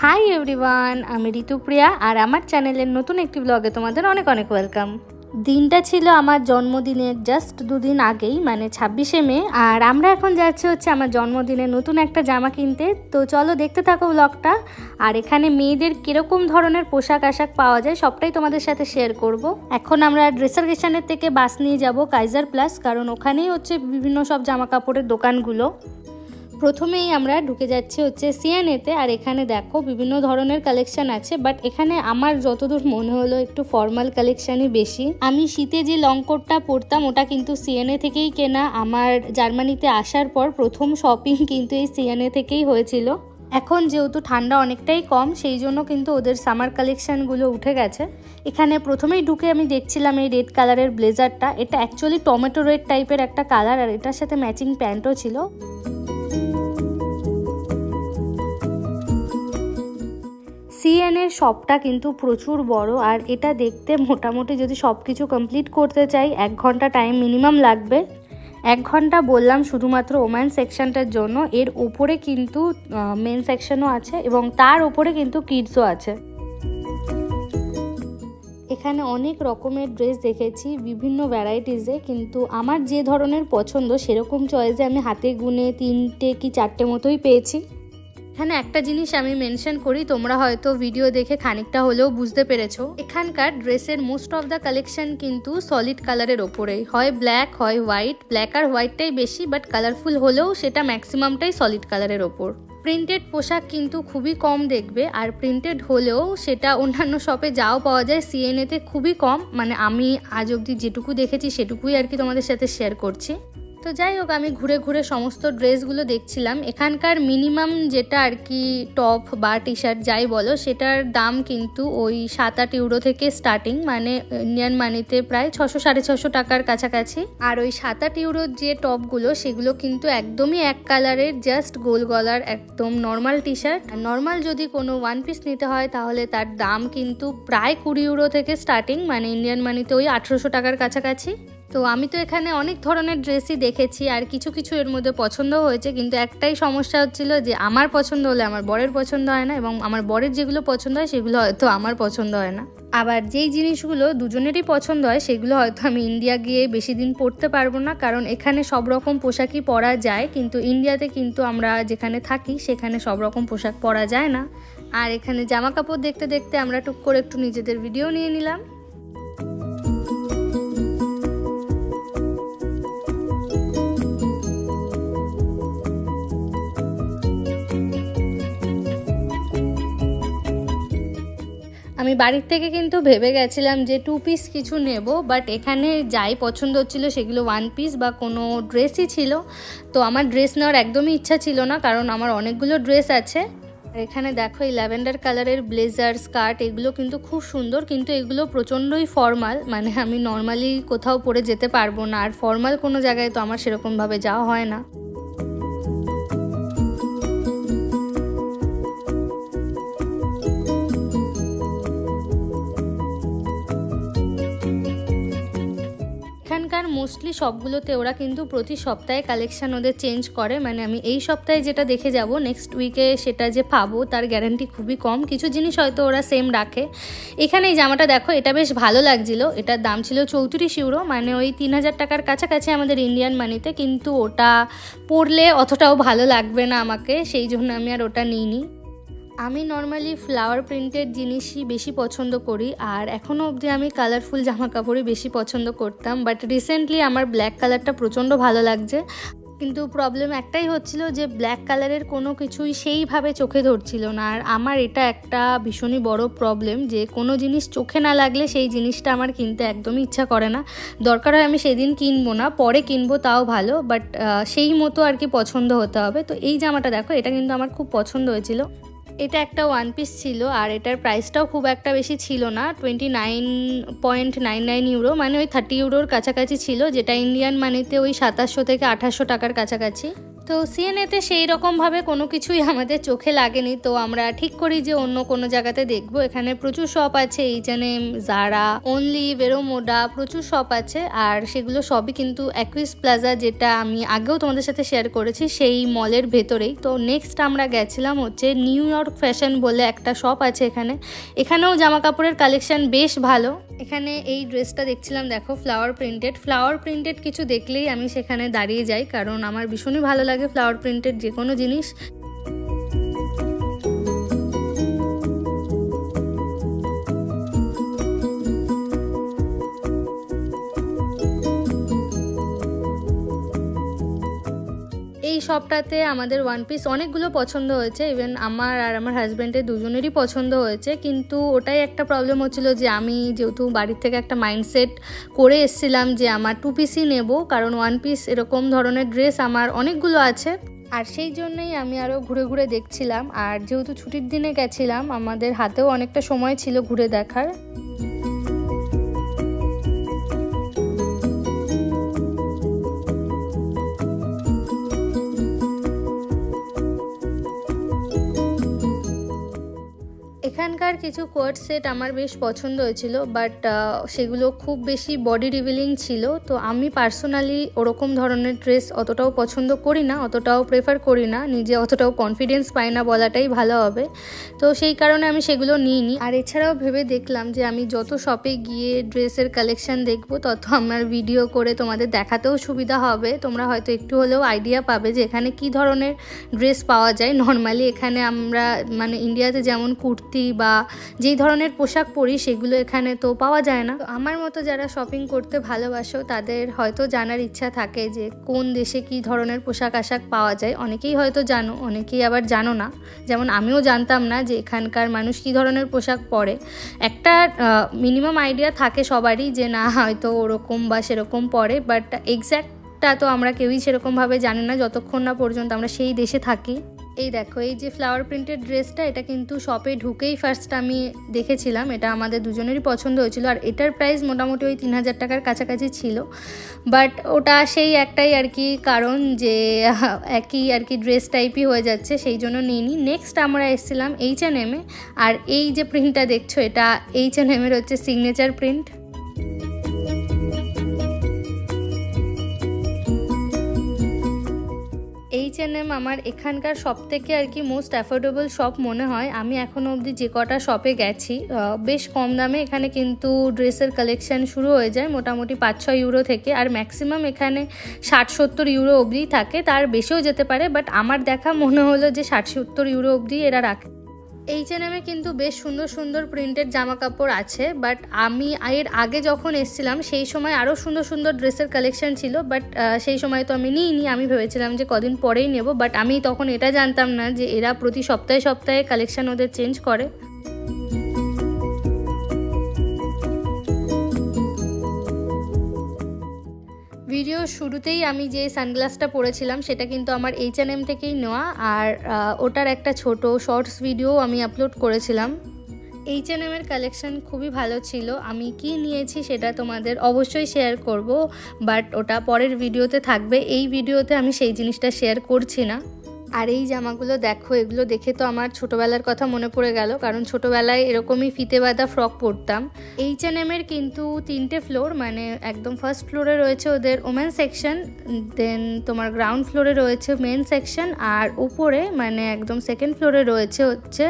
Hi everyone, আমি ঋতুপ্রিয়া আর আমার চ্যানেলের নতুন একটি ব্লগে তোমাদের অনেক অনেক ওয়েলকাম। দিনটা ছিল আমার জন্মদিনের জাস্ট দুদিন আগেই, মানে 26শে মে। আর আমরা এখন যাচ্ছি আমার জন্মদিনে নতুন একটা জামা কিনতে। তো চলো দেখতে থাকো ব্লগটা। আর এখানে মেয়েদের কীরকম ধরনের পোশাক আশাক পাওয়া যায় সবটাই তোমাদের সাথে শেয়ার করব। এখন আমরা ড্রেসার স্টেশনের থেকে বাস নিয়ে যাব কাইজার প্লাস, কারণ ওখানেই বিভিন্ন সব জামা কাপড়ের দোকানগুলো। প্রথমেই আমরা ঢুকে যাচ্ছি সিএনএতে। আর এখানে দেখো বিভিন্ন ধরনের কালেকশন আছে, বাট এখানে আমার যতদূর মনে হলো একটু ফর্মাল কালেকশানই বেশি। আমি শীতে যে লং কোটটা পরতাম ওটা কিন্তু সিএনএ থেকেই কেনা। আমার জার্মানিতে আসার পর প্রথম শপিং কিন্তু এই সিএনএ থেকেই হয়েছিল। এখন যেহেতু ঠান্ডা অনেকটাই কম, সেই জন্য কিন্তু ওদের সামার কালেকশানগুলো উঠে গেছে। এখানে প্রথমেই ঢুকে আমি দেখছিলাম এই রেড কালারের ব্লেজারটা। এটা অ্যাকচুয়ালি টমেটো রেড টাইপের একটা কালার, আর এটার সাথে ম্যাচিং প্যান্টও ছিল। সিএনএর শপটা কিন্তু প্রচুর বড়, আর এটা দেখতে মোটামুটি যদি সব কিছু কমপ্লিট করতে চাই 1 ঘন্টা টাইম মিনিমাম লাগবে। 1 ঘন্টা বললাম শুধুমাত্র ওম্যান সেকশনটার জন্য। এর ওপরে কিন্তু মেন সেকশনও আছে এবং তার ওপরে কিন্তু কিডসও আছে। এখানে অনেক রকমের ড্রেস দেখেছি বিভিন্ন ভ্যারাইটিসে, কিন্তু আমার যে ধরনের পছন্দ সেরকম চয়েসে আমি হাতে গুনে 3টে কি 4টে মতোই পেয়েছি। এখানে একটা জিনিস আমি মেনশন করি, তোমরা হয়তো ভিডিও দেখে খানিকটা হলেও বুঝতে পেরেছো। এখানকার ড্রেসের মোস্ট অফ দ্য কালেকশন কিন্তু সলিড কালারের ওপরেই, হয় ব্ল্যাক হয় হোয়াইট। ব্ল্যাক আর হোয়াইটটাই বেশি, বাট কালারফুল হলেও সেটা ম্যাক্সিমামটাই সলিড কালারের ওপর। প্রিন্টেড পোশাক কিন্তু খুবই কম দেখবে, আর প্রিন্টেড হলেও সেটা অন্যান্য শপে যাও পাওয়া যায়, সিএনএতে খুবই কম। মানে আমি আজ অবধি যেটুকু দেখেছি সেটুকুই আর কি তোমাদের সাথে শেয়ার করছি। তো যাই হোক, আমি ঘুরে ঘুরে সমস্ত ড্রেসগুলো দেখছিলাম। এখানকার মিনিমাম যেটা আর কি টপ বা টি শার্ট যাই বলো, সেটার দাম কিন্তু ওই 7-8 ইউরো থেকে স্টার্টিং, মানে ইন্ডিয়ান মানিতে প্রায় 600-650 টাকার কাছাকাছি। আর ওই 7-8 ইউরোর যে টপগুলো সেগুলো কিন্তু একদমই এক কালারের, জাস্ট গোল গলার একদম নর্মাল টি শার্ট। নর্মাল যদি কোনো 1 পিস নিতে হয় তাহলে তার দাম কিন্তু প্রায় 20 ইউরো থেকে স্টার্টিং, মানে ইন্ডিয়ান মানিতে ওই 1800 টাকার কাছাকাছি। তো আমি তো এখানে অনেক ধরনের ড্রেসই দেখেছি, আর কিছু কিছু এর মধ্যে পছন্দও হয়েছে, কিন্তু একটাই সমস্যা হচ্ছিল যে আমার পছন্দ হলে আমার বরের পছন্দ হয় না, এবং আমার বরের যেগুলো পছন্দ হয় সেগুলো হয়তো আমার পছন্দ হয় না। আবার যেই জিনিসগুলো দুজনেরই পছন্দ হয় সেগুলো হয়তো আমি ইন্ডিয়া গিয়ে বেশি দিন পরতে পারবো না, কারণ এখানে সব রকম পোশাকই পরা যায়, কিন্তু ইন্ডিয়াতে কিন্তু আমরা যেখানে থাকি সেখানে সব রকম পোশাক পরা যায় না। আর এখানে জামা কাপড় দেখতে দেখতে আমরা টুক করে একটু নিজেদের ভিডিও নিয়ে নিলাম। আমি বাড়ির থেকে কিন্তু ভেবে গেছিলাম যে 2 পিস কিছু নেব, বাট এখানে যাই পছন্দ হচ্ছিলো সেগুলো 1 পিস বা কোনো ড্রেসই ছিল। তো আমার ড্রেস নেওয়ার একদমই ইচ্ছা ছিল না, কারণ আমার অনেকগুলো ড্রেস আছে। আর এখানে দেখো এই ল্যাভেন্ডার কালারের ব্লেজার স্কার্ট, এগুলো কিন্তু খুব সুন্দর, কিন্তু এগুলো প্রচণ্ডই ফর্মাল, মানে আমি নর্মালি কোথাও পরে যেতে পারবো না। আর ফর্মাল কোনো জায়গায় তো আমার সেরকমভাবে যাওয়া হয় না। এখানকার মোস্টলি সবগুলোতে ওরা কিন্তু প্রতি সপ্তাহে কালেকশন ওদের চেঞ্জ করে, মানে আমি এই সপ্তাহে যেটা দেখে যাব নেক্সট উইকে সেটা যে পাবো তার গ্যারান্টি খুবই কম। কিছু জিনিস হয়তো ওরা সেম রাখে। এখানে এই জামাটা দেখো, এটা বেশ ভালো লাগছিল। এটার দাম ছিল 34 ইউরো, মানে ওই 3000 টাকার কাছাকাছি আমাদের ইন্ডিয়ান মানিতে, কিন্তু ওটা পরলে অতটাও ভালো লাগবে না আমাকে, সেই জন্য আমি আর ওটা নিইনি। আমি নর্মালি ফ্লাওয়ার প্রিন্টেড জিনিসই বেশি পছন্দ করি, আর এখনও অবধি আমি কালারফুল জামা কাপড়ই বেশি পছন্দ করতাম, বাট রিসেন্টলি আমার ব্ল্যাক কালারটা প্রচণ্ড ভালো লাগছে। কিন্তু প্রবলেম একটাই হচ্ছিল যে ব্ল্যাক কালারের কোনো কিছুই সেইভাবে চোখে ধরছিল না। আর আমার এটা একটা ভীষণই বড় প্রবলেম যে কোনো জিনিস চোখে না লাগলে সেই জিনিসটা আমার কিনতে একদমই ইচ্ছা করে না। দরকার হয় আমি সেদিন কিনবো না, পরে কিনবো তাও ভালো, বাট সেই মতো আর কি পছন্দ হতে হবে। তো এই জামাটা দেখো, এটা কিন্তু আমার খুব পছন্দ হয়েছিল। এটা একটা 1 পিস ছিল, আর এটার প্রাইসটাও খুব একটা বেশি ছিল না, 29.99 ইউরো, মানে ওই 30 ইউরোর কাছাকাছি ছিল, যেটা ইন্ডিয়ান মানিতে ওই 2700 থেকে 2800 টাকার কাছাকাছি। তো সিএনএতে সেই রকমভাবে কোনো কিছুই আমাদের চোখে লাগেনি, তো আমরা ঠিক করি যে অন্য কোনো জায়গাতে দেখবো। এখানে প্রচুর শপ আছে, H&M, জারা, অনলি, ভেরোমোডা, প্রচুর শপ আছে। আর সেগুলো সবই কিন্তু অ্যাকুইস প্লাজা, যেটা আমি আগেও তোমাদের সাথে শেয়ার করেছি, সেই মলের ভেতরেই। তো নেক্সট আমরা গেছিলাম হচ্ছে নিউ ইয়র্ক ফ্যাশন বলে একটা শপ আছে এখানেও জামা কাপড়ের কালেকশন বেশ ভালো। এখানে এই ড্রেসটা দেখছিলাম, দেখো ফ্লাওয়ার প্রিন্টেড কিছু দেখলেই আমি সেখানে দাঁড়িয়ে যাই, কারণ আমার ভীষণই ভালো লাগে ফ্লাওয়ার প্রিন্টেড যে কোনো জিনিস। এই শপটাতে আমাদের ওয়ান পিস অনেকগুলো পছন্দ হয়েছে, ইভেন আমার আর আমার হাজব্যান্ডের দুজনেরই পছন্দ হয়েছে। কিন্তু ওটাই একটা প্রবলেম হচ্ছিল যে আমি যেহেতু বাড়ির থেকে একটা মাইন্ডসেট করে এসেছিলাম যে আমার 2 পিসই নেব, কারণ ওয়ান পিস এরকম ধরনের ড্রেস আমার অনেকগুলো আছে। আর সেই জন্যই আমি আরও ঘুরে ঘুরে দেখছিলাম। আর যেহেতু ছুটির দিনে গেছিলাম, আমাদের হাতেও অনেকটা সময় ছিল ঘুরে দেখার। এখানকার কিছু কোয়ার্ড সেট আমার বেশ পছন্দ হয়েছিল, বাট সেগুলো খুব বেশি বডি রিভিলিং ছিল। তো আমি পার্সোনালি ওরকম ধরনের ড্রেস অতটাও পছন্দ করি না, অতটাও প্রেফার করি না, নিজে অতটাও কনফিডেন্স পাই না বলাটাই ভালো হবে। তো সেই কারণে আমি সেগুলো নিইনি। আর এছাড়াও ভেবে দেখলাম যে আমি যত শপে গিয়ে ড্রেসের কালেকশন দেখবো, তত আমার ভিডিও করে তোমাদের দেখাতেও সুবিধা হবে। তোমরা হয়তো একটু হলেও আইডিয়া পাবে যে এখানে কি ধরনের ড্রেস পাওয়া যায়। নর্মালি এখানে আমরা মানে ইন্ডিয়াতে যেমন কুর্তি বা যেই ধরনের পোশাক পরি সেগুলো এখানে তো পাওয়া যায় না। আমার মতো যারা শপিং করতে ভালোবাসো তাদের হয়তো জানার ইচ্ছা থাকে যে কোন দেশে কি ধরনের পোশাক আশাক পাওয়া যায়। অনেকেই হয়তো জানো, অনেকেই আবার জানো না। যেমন আমিও জানতাম না যে এখানকার মানুষ কি ধরনের পোশাক পরে। একটা মিনিমাম আইডিয়া থাকে সবারই যে না হয়তো ওরকম বা সেরকম পরে, বাট এক্স্যাক্টটা তো আমরা কেউই সেরকমভাবে জানি না যতক্ষণ না পর্যন্ত আমরা সেই দেশে থাকি। এই দেখো, এই যে ফ্লাওয়ার প্রিন্টেড ড্রেসটা, এটা কিন্তু শপে ঢুকেই ফার্স্ট আমি দেখেছিলাম। এটা আমাদের দুজনেরই পছন্দ হয়েছিল। আর এটার প্রাইস মোটামুটি ওই 3000 টাকার কাছাকাছি ছিল। বাট ওটা সেই একটাই আর কি কারণ যে একই আর কি ড্রেস টাইপই হয়ে যাচ্ছে, সেই জন্য নিইনি। নেক্সট আমরা এসেছিলাম H&M-এ। আর এই যে প্রিন্টটা দেখছো, এটা H&M-এর হচ্ছে সিগনেচার প্রিন্ট। H&M আমার এখানকার সব থেকে আর কি মোস্ট অ্যাফোর্ডেবল শপ মনে হয়। আমি এখনও অবধি যে কটা শপে গেছি বেশ কম দামে এখানে কিন্তু ড্রেসের কালেকশান শুরু হয়ে যায় মোটামুটি 5-6 ইউরো থেকে। আর ম্যাক্সিমাম এখানে 60-70 ইউরো অবধি থাকে, তার বেশিও যেতে পারে, বাট আমার দেখা মনে হলো যে 60-70 ইউরো অবধি এরা রাখে। H&M-এ কিন্তু বেশ সুন্দর সুন্দর প্রিন্টেড জামা কাপড় আছে, বাট আমি এর আগে যখন এসেছিলাম সেই সময় আরও সুন্দর সুন্দর ড্রেসের কালেকশন ছিল, বাট সেই সময় তো আমি নিইনি। আমি ভেবেছিলাম যে কদিন পরেই নেব, বাট আমি তখন এটা জানতাম না যে এরা প্রতি সপ্তাহে সপ্তাহে কালেকশন ওদের চেঞ্জ করে। ভিডিও শুরুতেই আমি যে সানগ্লাসটা পরেছিলাম সেটা কিন্তু আমার H&M থেকেই নেওয়া। আর ওটার একটা ছোট শর্টস ভিডিও আমি আপলোড করেছিলাম। H&M-এর কালেকশন খুবই ভালো ছিল। আমি কি নিয়েছি সেটা তোমাদের অবশ্যই শেয়ার করব, বাট ওটা পরের ভিডিওতে থাকবে। এই ভিডিওতে আমি সেই জিনিসটা শেয়ার করছি না। আর এই জামাগুলো দেখো, এগুলো দেখে তো আমার ছোটোবেলার কথা মনে পড়ে গেল, কারণ ছোটোবেলায় এরকমই ফিতে বাঁধা ফ্রক পরতাম। H&M-এর কিন্তু 3টে ফ্লোর, মানে একদম ফার্স্ট ফ্লোরে রয়েছে ওদের ওমেন সেকশন, দেন তোমার গ্রাউন্ড ফ্লোরে রয়েছে মেন সেকশন, আর উপরে মানে একদম সেকেন্ড ফ্লোরে রয়েছে হচ্ছে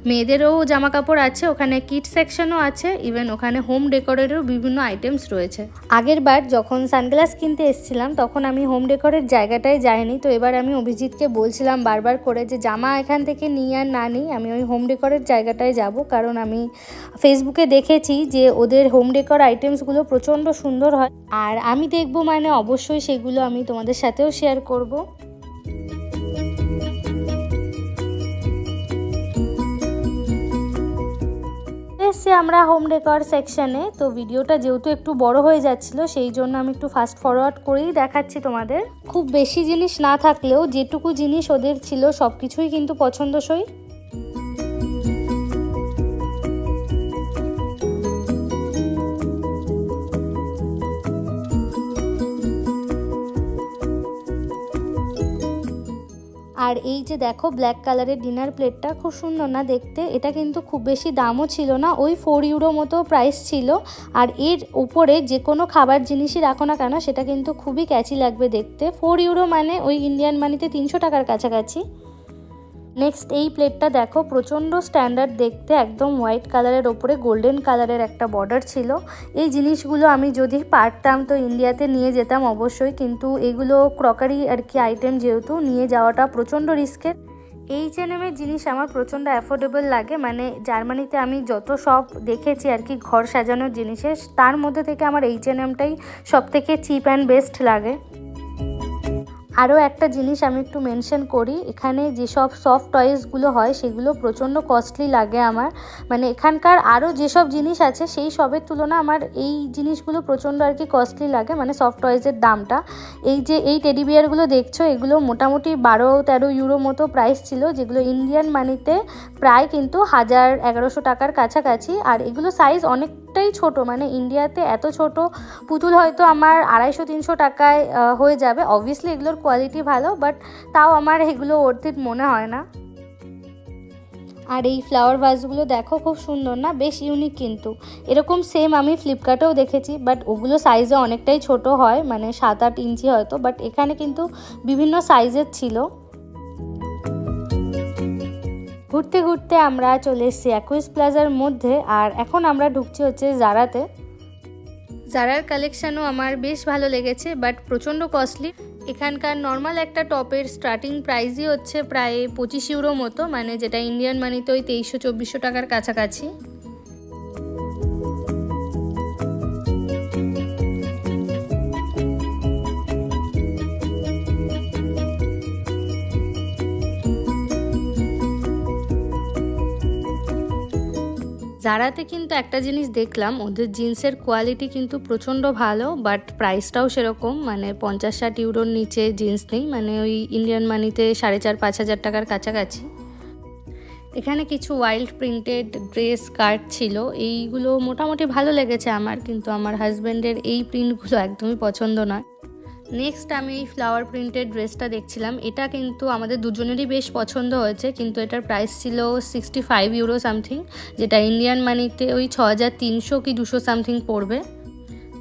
মেয়েদেরও জামা কাপড় আছে, ওখানে কিড সেকশনও আছে, ইভেন ওখানে হোম ডেকোরেরও বিভিন্ন আইটেমস রয়েছে। আগের বার যখন সানগ্লাস কিনতে এসেছিলাম তখন আমি হোম ডেকোরের জায়গাটায় যাইনি, তো এবার আমি অভিজিৎকে বলছিলাম বারবার করে যে জামা এখান থেকে নিই আর না নিই, আমি ওই হোম ডেকোরের জায়গাটায় যাব, কারণ আমি ফেসবুকে দেখেছি যে ওদের হোম ডেকোর আইটেমসগুলো প্রচণ্ড সুন্দর হয়। আর আমি দেখবো মানে অবশ্যই সেগুলো আমি তোমাদের সাথেও শেয়ার করব। এসে আমরা হোম ডেকোর সেকশনে, তো ভিডিওটা যেহেতু একটু বড় হয়ে যাচ্ছিল সেই জন্য আমি একটু ফাস্ট ফরওয়ার্ড করেই দেখাচ্ছি তোমাদের। খুব বেশি জিনিস না থাকলেও যেটুকু জিনিস ওদের ছিল সব কিছুই কিন্তু পছন্দসই। আর এই যে দেখো ব্ল্যাক কালারের ডিনার প্লেটটা, খুব সুন্দর না দেখতে। এটা কিন্তু খুব বেশি দামও ছিল না, ওই 4 ইউরো মতো প্রাইস ছিল। আর এর উপরে যে কোনো খাবার জিনিসই রাখো না কেন সেটা কিন্তু খুবই ক্যাচি লাগবে দেখতে। 4 ইউরো মানে ওই ইন্ডিয়ান মানিতে 300 টাকার কাছাকাছি। নেক্সট এই প্লেটটা দেখো, প্রচণ্ড স্ট্যান্ডার্ড দেখতে, একদম হোয়াইট কালারের ওপরে গোল্ডেন কালারের একটা বর্ডার ছিল। এই জিনিসগুলো আমি যদি পারতাম তো ইন্ডিয়াতে নিয়ে যেতাম অবশ্যই, কিন্তু এগুলো ক্রকারি আর কি আইটেম, যেহেতু নিয়ে যাওয়াটা প্রচণ্ড রিস্কের। H&M-এর জিনিস আমার প্রচণ্ড অ্যাফোর্ডেবল লাগে, মানে জার্মানিতে আমি যত সব দেখেছি আর কি ঘর সাজানোর জিনিসের, তার মধ্যে থেকে আমার H&M-টাই সব থেকে চিপ অ্যান্ড বেস্ট লাগে। আরও একটা জিনিস আমি একটু মেনশন করি, এখানে যেসব সফট টয়েসগুলো হয় সেগুলো প্রচণ্ড কস্টলি লাগে আমার, মানে এখানকার আরও যেসব জিনিস আছে সেই সবের তুলনা আমার এই জিনিসগুলো প্রচণ্ড আর কি কস্টলি লাগে, মানে সফট টয়েসের দামটা। এই যে এই টেডি বিয়ারগুলো দেখছো, এগুলো মোটামুটি 12-13 ইউরো মতো প্রাইস ছিল, যেগুলো ইন্ডিয়ান মানিতে প্রায় কিন্তু 1000-1100 টাকার কাছাকাছি। আর এগুলো সাইজ অনেকটাই ছোট, মানে ইন্ডিয়াতে এত ছোট পুতুল হয়তো আমার 250-300 টাকায় হয়ে যাবে। অবভিয়াসলি এগুলোর কোয়ালিটি ভালো, বাট তাও আমার এগুলো অর্থিত মনে হয় না। আর এই ফ্লাওয়ার ভাসগুলো দেখো, খুব সুন্দর না, বেশ ইউনিক। কিন্তু এরকম সেম আমি ফ্লিপকার্টেও দেখেছি, বাট ওগুলো সাইজে অনেকটাই ছোট হয়, মানে 7-8 ইঞ্চি হয়তো, বাট এখানে কিন্তু বিভিন্ন সাইজের ছিল। ঘুরতে ঘুরতে আমরা চলে এসেছি অ্যাকুইস প্লাজার মধ্যে, আর এখন আমরা ঢুকছি হচ্ছে জারাতে। জারার কালেকশানও আমার বেশ ভালো লেগেছে, বাট প্রচণ্ড কস্টলি। এখানকার নর্মাল একটা টপের স্টার্টিং প্রাইসই হচ্ছে প্রায় 25 ইউরো মতো, মানে যেটা ইন্ডিয়ান মানিতে ওই 2300-2400 টাকার কাছাকাছি। জারাতে কিন্তু একটা জিনিস দেখলাম, ওদের জিন্সের কোয়ালিটি কিন্তু প্রচণ্ড ভালো, বাট প্রাইসটাও সেরকম, মানে 50-60 ইউরোর নিচে জিন্স নেই, মানে ওই ইন্ডিয়ান মানিতে 4,500-5 হাজার টাকার কাছাকাছি। এখানে কিছু ওয়াইল্ড প্রিন্টেড ড্রেস স্কার্ট ছিল, এইগুলো মোটামুটি ভালো লেগেছে আমার, কিন্তু আমার হাজব্যান্ডের এই প্রিন্টগুলো একদমই পছন্দ নয়। নেক্সট আমি এই ফ্লাওয়ার প্রিন্টেড ড্রেসটা দেখছিলাম, এটা কিন্তু আমাদের দুজনেরই বেশ পছন্দ হয়েছে, কিন্তু এটার প্রাইস ছিল 65 ইউরো সামথিং, যেটা ইন্ডিয়ান মানিতে ওই 6300 কি 200 সামথিং পড়বে।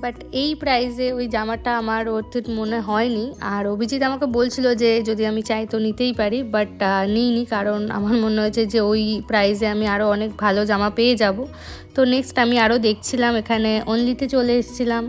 বাট এই প্রাইসে ওই জামাটা আমার অর্থিত মনে হয়নি। আর অভিজিৎ আমাকে বলছিল যে যদি আমি চাই তো নিতেই পারি, বাট নিইনি, কারণ আমার মনে হয়েছে যে ওই প্রাইসে আমি আরও অনেক ভালো জামা পেয়ে যাব। তো নেক্সট আমি আরও দেখছিলাম, এখানে অনলিতে চলে এসেছিলাম।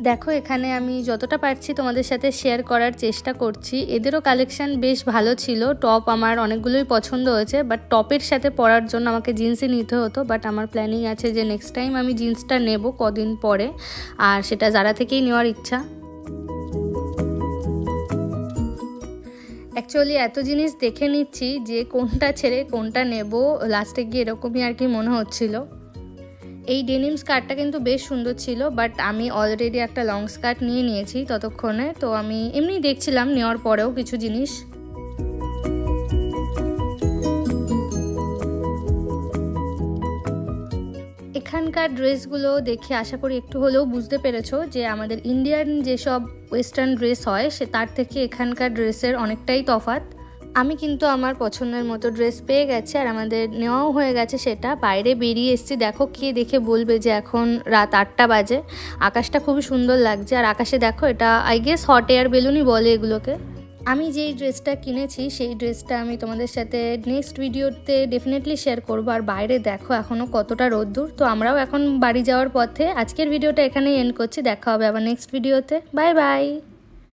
দেখো এখানে আমি যতটা পারছি তোমাদের সাথে শেয়ার করার চেষ্টা করছি। এদেরও কালেকশান বেশ ভালো ছিল, টপ আমার অনেকগুলোই পছন্দ হয়েছে, বাট টপের সাথে পরার জন্য আমাকে জিন্সই নিতে হতো। বাট আমার প্ল্যানিং আছে যে নেক্সট টাইম আমি জিন্সটা নেব কদিন পরে, আর সেটা জারা থেকেই নেওয়ার ইচ্ছা। অ্যাকচুয়ালি এত জিনিস দেখে নিচ্ছি যে কোনটা ছেড়ে কোনটা নেব, লাস্টে গিয়ে এরকমই আর কি মনে হচ্ছিল। এই ডেনিম স্কার্টটা কিন্তু বেশ সুন্দর ছিল, বাট আমি অলরেডি একটা লং স্কার্ট নিয়ে নিয়েছি ততক্ষণে, তো আমি এমনি দেখছিলাম নেওয়ার পরেও কিছু জিনিস। এখানকার ড্রেসগুলো দেখে আশা করি একটু হলেও বুঝতে পেরেছো যে আমাদের ইন্ডিয়ান যেসব ওয়েস্টার্ন ড্রেস হয় সে তার থেকে এখানকার ড্রেসের অনেকটাই তফাৎ। আমি কিন্তু আমার পছন্দের মতো ড্রেস পেয়ে গেছি, আর আমাদের নেওয়াও হয়ে গেছে সেটা। বাইরে বেরিয়ে এসেছি, দেখো কে দেখে বলবে যে এখন রাত 8টা বাজে। আকাশটা খুবই সুন্দর লাগছে, আর আকাশে দেখো এটা আই গেস হট এয়ার বেলুনই বলে এগুলোকে। আমি যেই ড্রেসটা কিনেছি সেই ড্রেসটা আমি তোমাদের সাথে নেক্সট ভিডিওতে ডেফিনেটলি শেয়ার করবো। আর বাইরে দেখো এখনও কতটা রোদ্দুর। তো আমরাও এখন বাড়ি যাওয়ার পথে। আজকের ভিডিওটা এখানেই এন্ড করছি, দেখা হবে আবার নেক্সট ভিডিওতে। Bye bye.